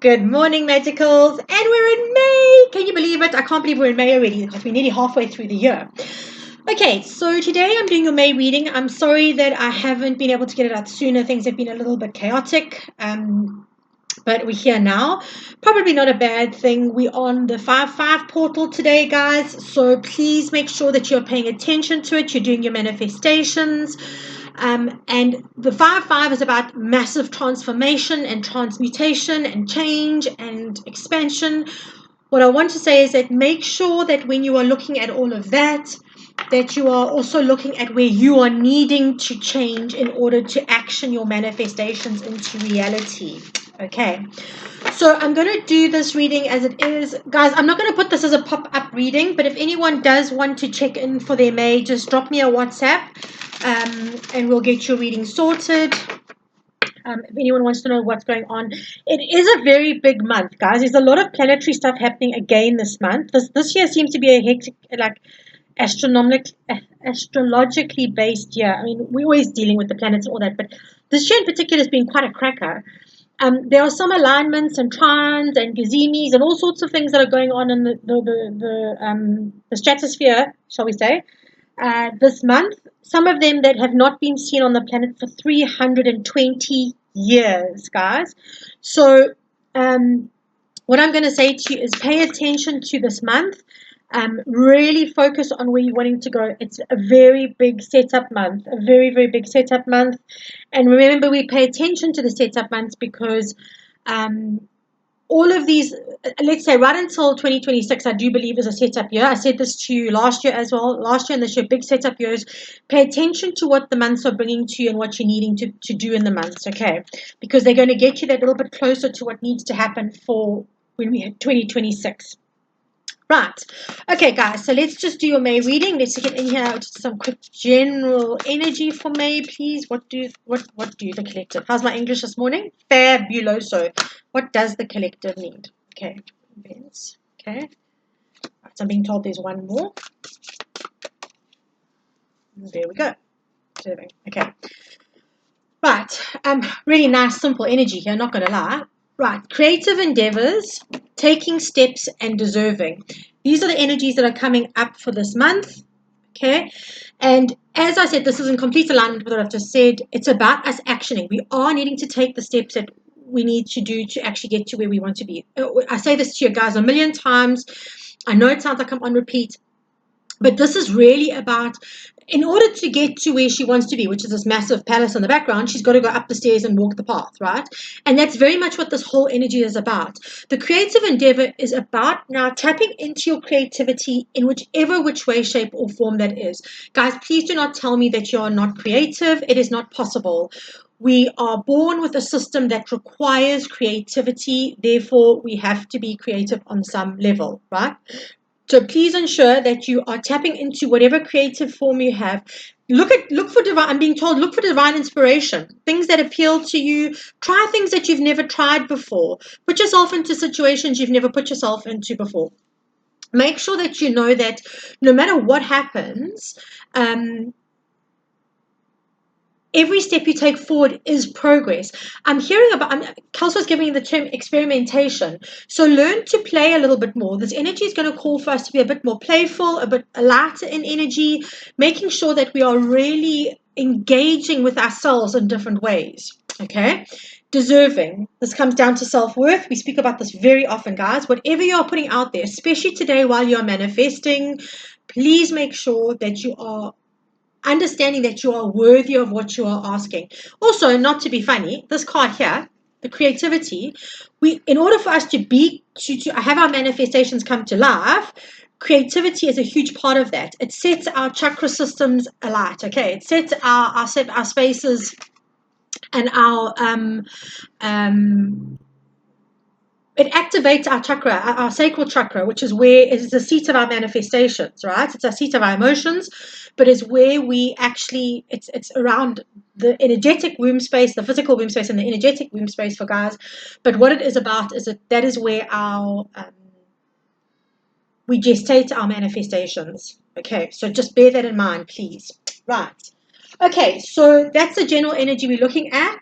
Good morning, Magicals, and we're in May. Can you believe it? I can't believe we're in May already because we're nearly halfway through the year. Okay, so today I'm doing your May reading. I'm sorry that I haven't been able to get it out sooner. Things have been a little bit chaotic, but we're here now. Probably not a bad thing. We're on the 5-5 portal today, guys, so please make sure that you're paying attention to it. You're doing your manifestations. And the 5-5 is about massive transformation and transmutation and change and expansion. What I want to say is that make sure that when you are looking at all of that, that you are also looking at where you are needing to change in order to action your manifestations into reality. Okay, so I'm going to do this reading as it is. Guys, I'm not going to put this as a pop-up reading, but if anyone does want to check in for their May, just drop me a WhatsApp and we'll get your reading sorted. If anyone wants to know what's going on, it is a very big month, guys. There's a lot of planetary stuff happening again this month. This year seems to be a hectic, like astrologically based year. I mean, we're always dealing with the planets and all that, but this year in particular has been quite a cracker. There are some alignments and trines and gazemis and all sorts of things that are going on in the stratosphere, shall we say, this month. Some of them that have not been seen on the planet for 320 years, guys. So what I'm going to say to you is pay attention to this month. Really focus on where you're wanting to go. It's a very big setup month, a very, very big setup month. And remember, we pay attention to the setup months because all of these, let's say right until 2026, I do believe is a setup year. I said this to you last year as well. Last year and this year, big setup years. Pay attention to what the months are bringing to you and what you're needing to do in the months, okay? Because they're going to get you that little bit closer to what needs to happen for when we hit 2026. Right. Okay, guys, so let's just do your May reading. Let's get in here just some quick general energy for May, please. What do the collective? How's my English this morning? Fabuloso. What does the collective need? Okay, events. Okay. Right, so I'm being told there's one more. There we go. Observing. Okay. Right. Really nice, simple energy here, not gonna lie. Right, creative endeavors, taking steps, and deserving. These are the energies that are coming up for this month, okay? And as I said, this is in complete alignment with what I've just said. It's about us actioning. We are needing to take the steps that we need to do to actually get to where we want to be. I say this to you guys a million times. I know it sounds like I'm on repeat, but this is really about, in order to get to where she wants to be, which is this massive palace in the background, she's got to go up the stairs and walk the path, right? And that's very much what this whole energy is about. The creative endeavor is about now tapping into your creativity in which way, shape, or form that is. Guys, please do not tell me that you are not creative. It is not possible. We are born with a system that requires creativity. Therefore, we have to be creative on some level, right? So please ensure that you are tapping into whatever creative form you have. Look for divine. I'm being told, look for divine inspiration. Things that appeal to you. Try things that you've never tried before. Put yourself into situations you've never put yourself into before. Make sure that you know that no matter what happens, every step you take forward is progress. I'm hearing about, Kelsey was giving me the term experimentation. So learn to play a little bit more. This energy is going to call for us to be a bit more playful, a bit lighter in energy, making sure that we are really engaging with ourselves in different ways. Okay? Deserving. This comes down to self-worth. We speak about this very often, guys. Whatever you are putting out there, especially today while you're manifesting, please make sure that you are understanding that you are worthy of what you are asking. Also, not to be funny, this card here, the creativity, in order for us to have our manifestations come to life, creativity is a huge part of that. It sets our chakra systems alight, okay? It sets our spaces and it activates our chakra, our sacral chakra, which is where it is the seat of our manifestations, right? It's our seat of our emotions, but is where we actually, it's around the energetic womb space, the physical womb space, and the energetic womb space for guys. But what it is about is that is where we gestate our manifestations. Okay, so just bear that in mind, please. Right. Okay, so that's the general energy we're looking at.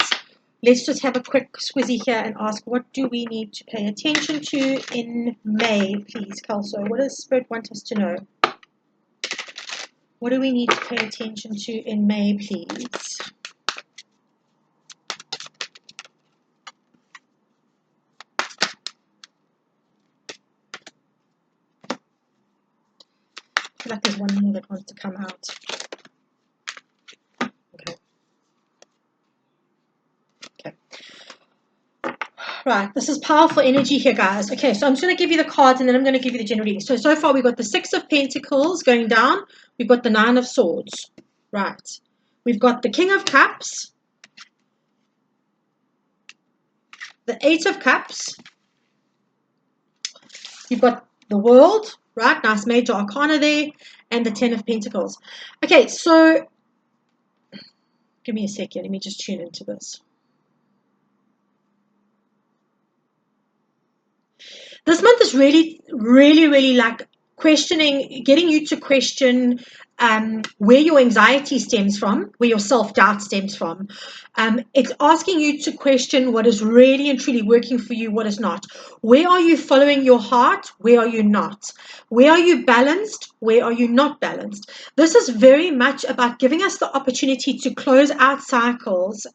let's just have a quick squizzy here and ask, what do we need to pay attention to in May, please, Kelso? What does Spirit want us to know? What do we need to pay attention to in May, please? I feel like there's one more that wants to come out. Okay. Okay. Right, this is powerful energy here, guys. Okay, so I'm just going to give you the cards and then I'm going to give you the general reading. So far we've got the Six of Pentacles going down. We've got the Nine of Swords. Right. We've got the King of Cups. The Eight of Cups. You've got the World. Right, nice major arcana there. And the Ten of Pentacles. Okay, so give me a second. Let me just tune into this. This month is really, really, really like questioning, getting you to question where your anxiety stems from, where your self-doubt stems from. It's asking you to question what is really and truly working for you, what is not. Where are you following your heart? Where are you not? Where are you balanced? Where are you not balanced? This is very much about giving us the opportunity to close out cycles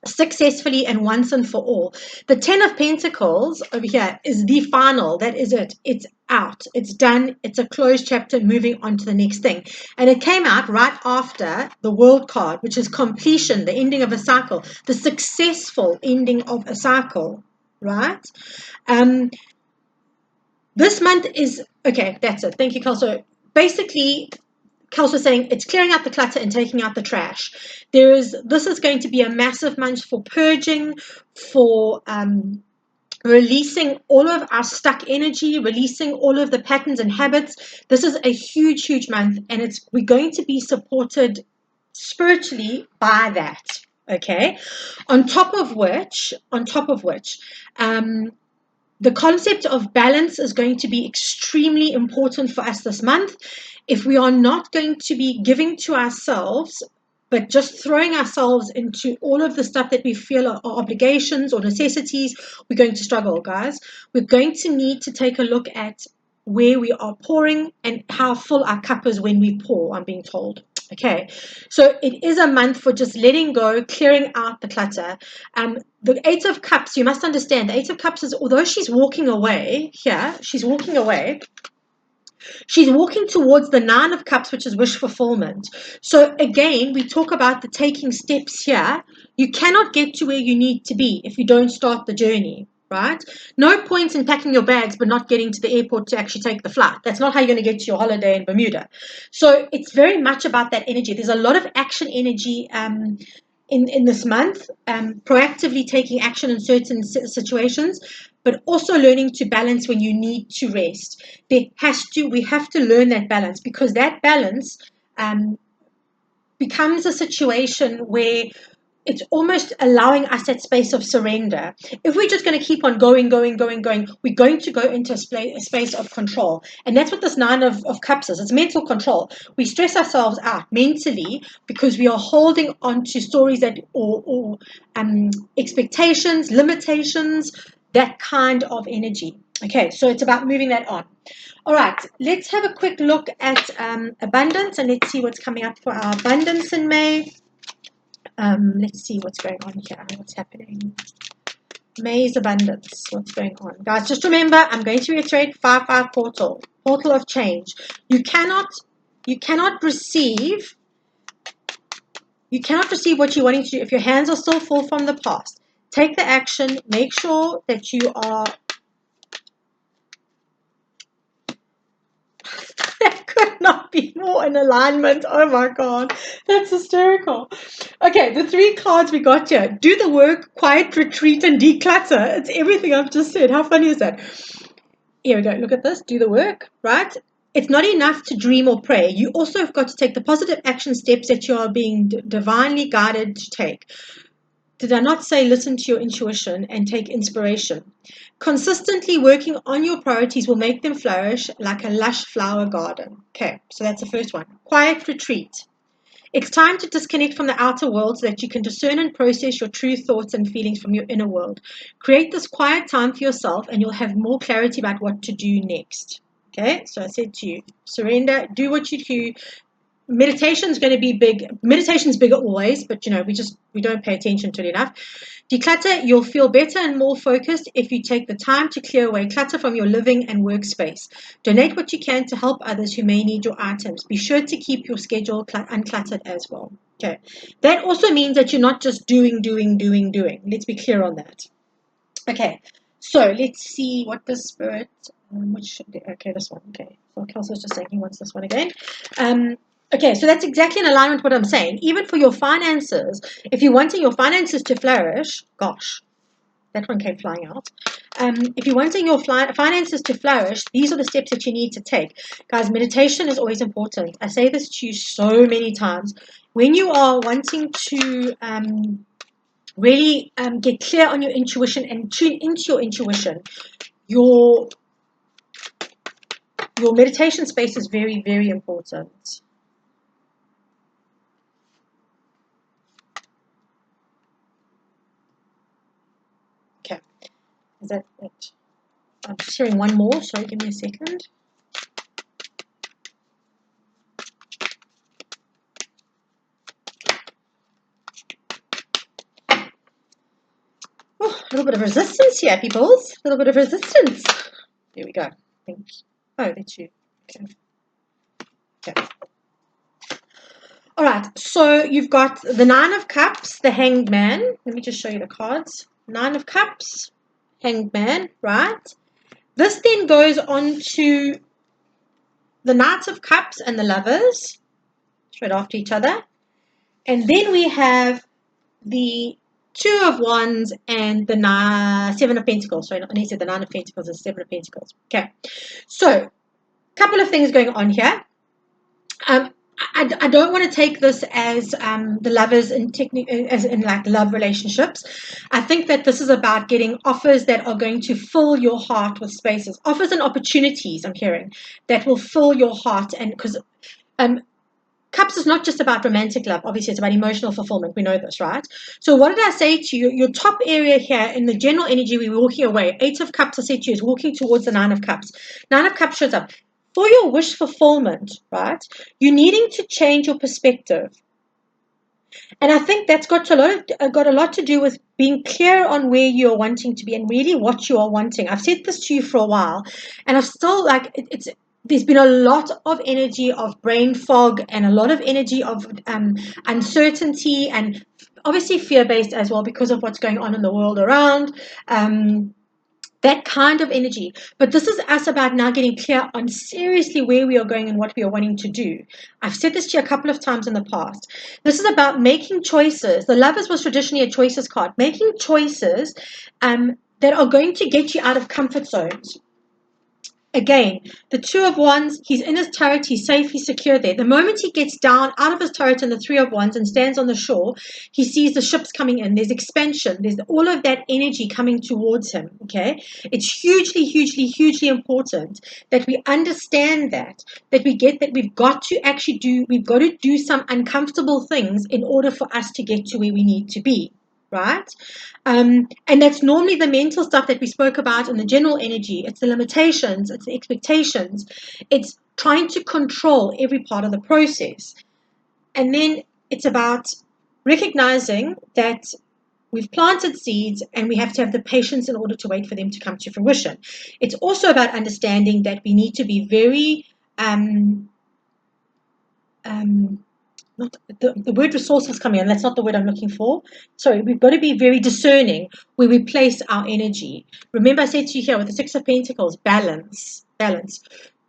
successfully and once and for all. The Ten of Pentacles over here is the final. That is it. It's out. It's done. It's a closed chapter, moving on to the next thing. And it came out right after the World card, which is completion, the ending of a cycle, the successful ending of a cycle, right? This month is, okay, that's it. Thank you, Carl. So basically, Kels was saying it's clearing out the clutter and taking out the trash. This is going to be a massive month for purging, for releasing all of our stuck energy, releasing all of the patterns and habits. This is a huge, huge month, and we're going to be supported spiritually by that. Okay, on top of which, the concept of balance is going to be extremely important for us this month. If we are not going to be giving to ourselves, but just throwing ourselves into all of the stuff that we feel are obligations or necessities, we're going to struggle, guys. We're going to need to take a look at where we are pouring and how full our cup is when we pour, I'm being told. Okay, so it is a month for just letting go, clearing out the clutter. The Eight of Cups, you must understand, the Eight of Cups is, although she's walking away here, she's walking towards the Nine of Cups, which is wish fulfillment. So again, we talk about the taking steps here. You cannot get to where you need to be if you don't start the journey, right? No point in packing your bags but not getting to the airport to actually take the flight. That's not how you're going to get to your holiday in Bermuda. So it's very much about that energy. There's a lot of action energy in this month, proactively taking action in certain situations, but also learning to balance when you need to rest. We have to learn that balance, because that balance becomes a situation where it's almost allowing us that space of surrender. If we're just going to keep on going, we're going to go into a space of control. And that's what this Nine of Cups is. It's mental control. We stress ourselves out mentally because we are holding on to stories or expectations, limitations, that kind of energy. Okay, so it's about moving that on. All right, let's have a quick look at abundance, and let's see what's coming up for our abundance in May. Let's see what's going on here. What's happening? May's abundance. What's going on, guys? Just remember, I'm going to reiterate 5-5 portal of change. You cannot receive what you're wanting to do if your hands are still full from the past. Take the action. Make sure that you are. That could not be more in alignment. Oh my God, that's hysterical. Okay, the 3 cards we got here. Do the work, quiet, retreat, and declutter. It's everything I've just said. How funny is that? Here we go. Look at this. Do the work, right? It's not enough to dream or pray. You also have got to take the positive action steps that you are being divinely guided to take. Did I not say listen to your intuition and take inspiration? Consistently working on your priorities will make them flourish like a lush flower garden. Okay, so that's the first one. Quiet retreat. It's time to disconnect from the outer world so that you can discern and process your true thoughts and feelings from your inner world. Create this quiet time for yourself and you'll have more clarity about what to do next. Okay, so I said to you, surrender, do what you do. Meditation is going to be big. Meditation is bigger always, but we don't pay attention to it enough. Declutter, you'll feel better and more focused if you take the time to clear away clutter from your living and workspace. Donate what you can to help others who may need your items. Be sure to keep your schedule uncluttered as well. Okay, that also means that you're not just doing. Let's be clear on that. Okay, so let's see what the spirit, this one. Okay, so Kelsey's just saying he wants this one again. Okay, so that's exactly in alignment with what I'm saying. Even for your finances, if you're wanting your finances to flourish, gosh, that one came flying out. If you're wanting your finances to flourish, these are the steps that you need to take. Guys, meditation is always important. I say this to you so many times. When you are wanting to really get clear on your intuition and tune into your intuition, your meditation space is very, very important. Okay, is that it? I'm just hearing one more. Sorry, give me a second. Oh, a little bit of resistance here, peoples. A little bit of resistance. Here we go. Thank you. Oh, that's you. Okay. All right. So you've got the Nine of Cups, the Hanged Man. Let me just show you the cards. Nine of Cups, Hanged Man, right? This then goes on to the Knight of Cups and the Lovers, straight after each other. And then we have the Two of Wands and the Seven of Pentacles. Sorry, I said the Nine of Pentacles and Seven of Pentacles. Okay, so a couple of things going on here. I don't want to take this as the lovers as in like love relationships. I think that this is about getting offers that are going to fill your heart with spaces, offers and opportunities. I'm hearing that will fill your heart, and because Cups is not just about romantic love. Obviously, it's about emotional fulfillment. We know this, right? So what did I say to you? Your top area here in the general energy, we're walking away. Eight of Cups, I said to you, is walking towards the Nine of Cups. Nine of Cups shows up. For your wish fulfillment, right, you're needing to change your perspective. And I think that's got a lot to do with being clear on where you're wanting to be and really what you are wanting. I've said this to you for a while, and I've still there's been a lot of energy of brain fog and a lot of energy of uncertainty and obviously fear-based as well because of what's going on in the world around. That kind of energy. But this is us about now getting clear on seriously where we are going and what we are wanting to do. I've said this to you a couple of times in the past. This is about making choices. The Lovers was traditionally a choices card. Making choices that are going to get you out of comfort zones. Again, the Two of Wands, he's in his turret, he's safe, he's secure there. The moment he gets down out of his turret in the Three of Wands and stands on the shore, he sees the ships coming in. There's expansion. There's all of that energy coming towards him, okay? It's hugely, hugely, hugely important that we understand that we get that we've got to do some uncomfortable things in order for us to get to where we need to be. Right? And that's normally the mental stuff that we spoke about in the general energy. It's the limitations, it's the expectations, it's trying to control every part of the process. And then it's about recognizing that we've planted seeds and we have to have the patience in order to wait for them to come to fruition. It's also about understanding that we need to be very not the word resourceful is coming in. That's not the word I'm looking for. Sorry, we've got to be very discerning where we place our energy. Remember, I said to you here with the Six of Pentacles, balance.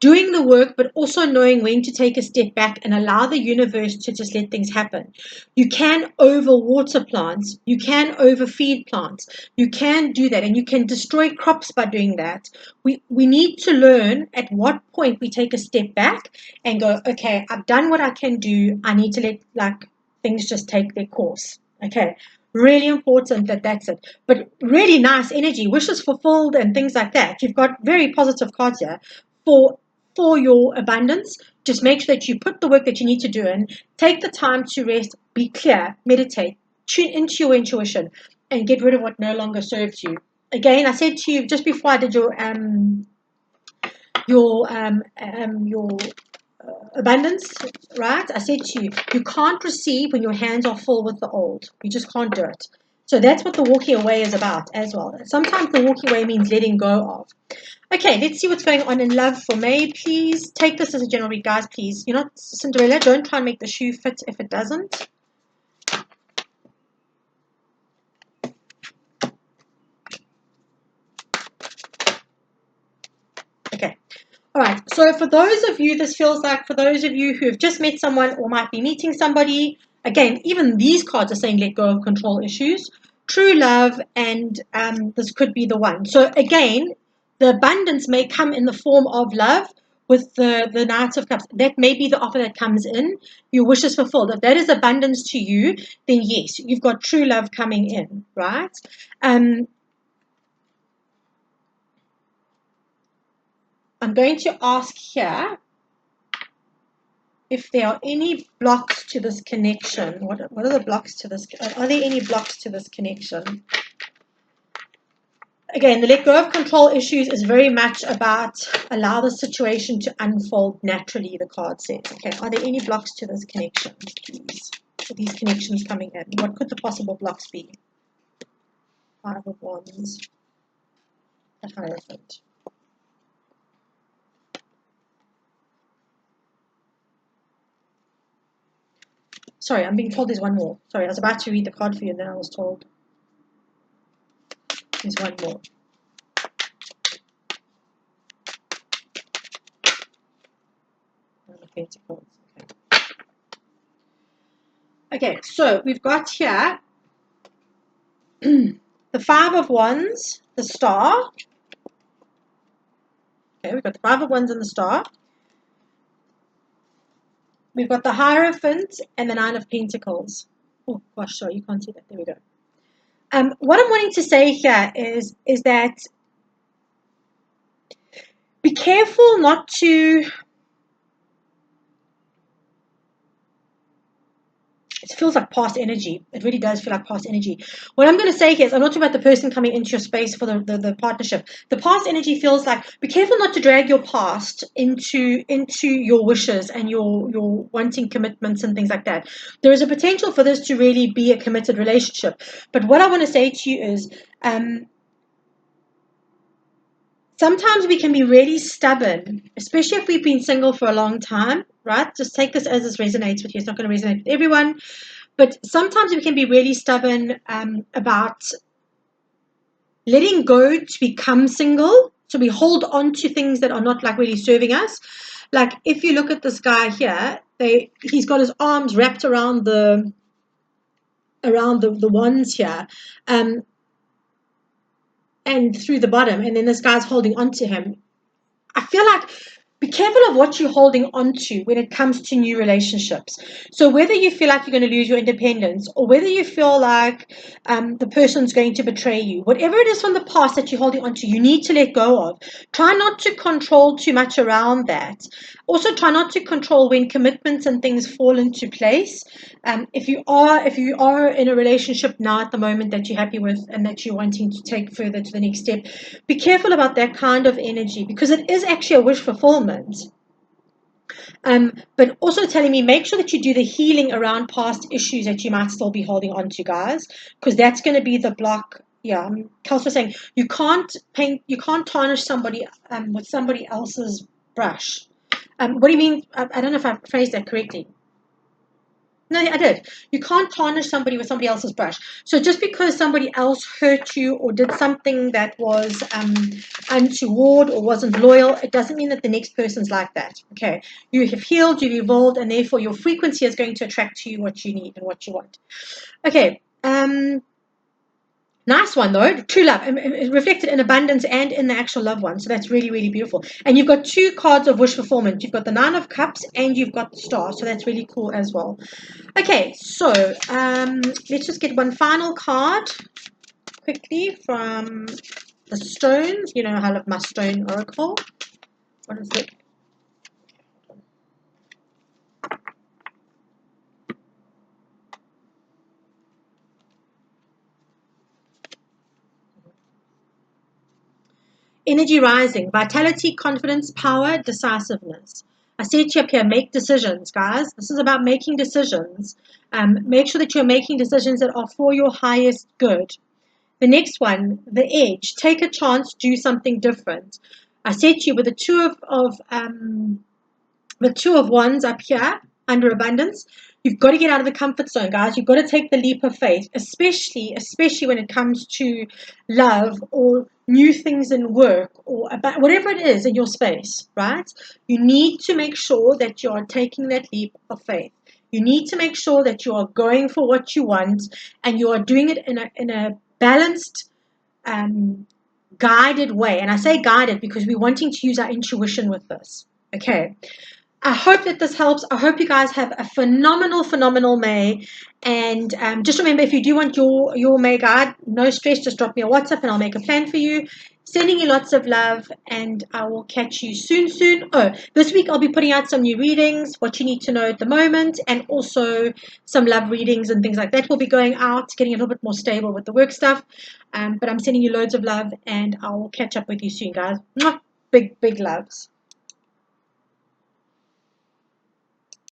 Doing the work, but also knowing when to take a step back and allow the universe to just let things happen. You can overwater plants. You can overfeed plants. You can do that, and you can destroy crops by doing that. We need to learn at what point we take a step back and go, okay, I've done what I can do. I need to let things just take their course. Okay. Really important that's it. But really nice energy, wishes fulfilled and things like that. You've got very positive cards here for your abundance, Just make sure that you put the work that you need to do in, take the time to rest, be clear, meditate, tune into your intuition, and get rid of what no longer serves you. Again, I said to you just before I did your abundance, right? I said to you, you can't receive when your hands are full with the old. You just can't do it. So that's what the walking away is about as well. Sometimes the walking away means letting go of. Okay, let's see what's going on in love for May. Please take this as a general read, guys, please. You're not Cinderella. Don't try and make the shoe fit if it doesn't. Okay. All right. So for those of you, this feels like for those of you who have just met someone or might be meeting somebody, again, even these cards are saying let go of control issues, true love, and this could be the one. So again, the abundance may come in the form of love with the Knight of Cups. That may be the offer that comes in, your wish is fulfilled. If that is abundance to you, then yes, you've got true love coming in, right? I'm going to ask here if there are any blocks to this connection. What are the blocks to this? Are there any blocks to this connection? Again, the let go of control issues is very much about allow the situation to unfold naturally, the card says. Okay, are there any blocks to this connection, please? For these connections coming in, what could the possible blocks be? Five of Wands, the Hierophant. Sorry, I'm being told there's one more. Sorry, I was about to read the card for you and then I was told there's one more. Pentacles. Okay, so we've got here the Five of Wands, the Star. Okay, we've got the Five of Wands and the Star. We've got the Hierophant and the Nine of Pentacles. Oh gosh, sorry, you can't see that. There we go. What I'm wanting to say here is that be careful not to. It feels like past energy. It really does feel like past energy. What I'm going to say here is I'm not talking about the person coming into your space for the partnership. The past energy feels like be careful not to drag your past into your wishes and your wanting commitments and things like that. There is a potential for this to really be a committed relationship. But what I want to say to you is sometimes we can be really stubborn, especially if we've been single for a long time, right? Just take this as this resonates with you. It's not going to resonate with everyone. But sometimes we can be really stubborn about letting go to become single. So we hold on to things that are not like really serving us. Like if you look at this guy here, he's got his arms wrapped around the wands here, and through the bottom, and then this guy's holding on to him. I feel like be careful of what you're holding on to when it comes to new relationships. So whether you feel like you're going to lose your independence or whether you feel like the person's going to betray you, whatever it is from the past that you're holding on to, you need to let go of. Try not to control too much around that. Also, try not to control when commitments and things fall into place. If you are in a relationship now at the moment that you're happy with and that you're wanting to take further to the next step, be careful about that kind of energy because it is actually a wish fulfillment. But also telling me make sure that you do the healing around past issues that you might still be holding on to, guys, because that's going to be the block. Yeah, Kels was saying you can't tarnish somebody with somebody else's brush. What do you mean? I don't know if I phrased that correctly. No, I did. You can't tarnish somebody with somebody else's brush. So just because somebody else hurt you or did something that was untoward or wasn't loyal, it doesn't mean that the next person's like that. Okay, you have healed, you've evolved, and therefore your frequency is going to attract to you what you need and what you want. Okay. Nice one, though. True love. Reflected in abundance and in the actual loved one. So that's really, really beautiful. And you've got two cards of wish fulfillment. You've got the Nine of Cups and you've got the Star. So that's really cool as well. Okay, so let's just get one final card quickly from the stones. You know, I love my stone oracle. What is it? energy rising, vitality, confidence, power, decisiveness. I said to you up here, make decisions, guys. This is about making decisions. Make sure that you're making decisions that are for your highest good. The next one, the edge. Take a chance, do something different. I said to you with the two of wands up here under abundance, you've got to get out of the comfort zone, guys. You've got to take the leap of faith, especially when it comes to love or new things in work or about whatever it is in your space, right? You need to make sure that you are taking that leap of faith. You need to make sure that you are going for what you want and you are doing it in a balanced, guided way. And I say guided because we're wanting to use our intuition with this. Okay. I hope that this helps. I hope you guys have a phenomenal May. And just remember, if you do want your May guide, no stress, just drop me a WhatsApp and I'll make a plan for you. Sending you lots of love, and I will catch you soon. Oh, this week I'll be putting out some new readings, what you need to know at the moment, and also some love readings and things like that will be going out, getting a little bit more stable with the work stuff. But I'm sending you loads of love, and I will catch up with you soon, guys. Mwah! Big loves.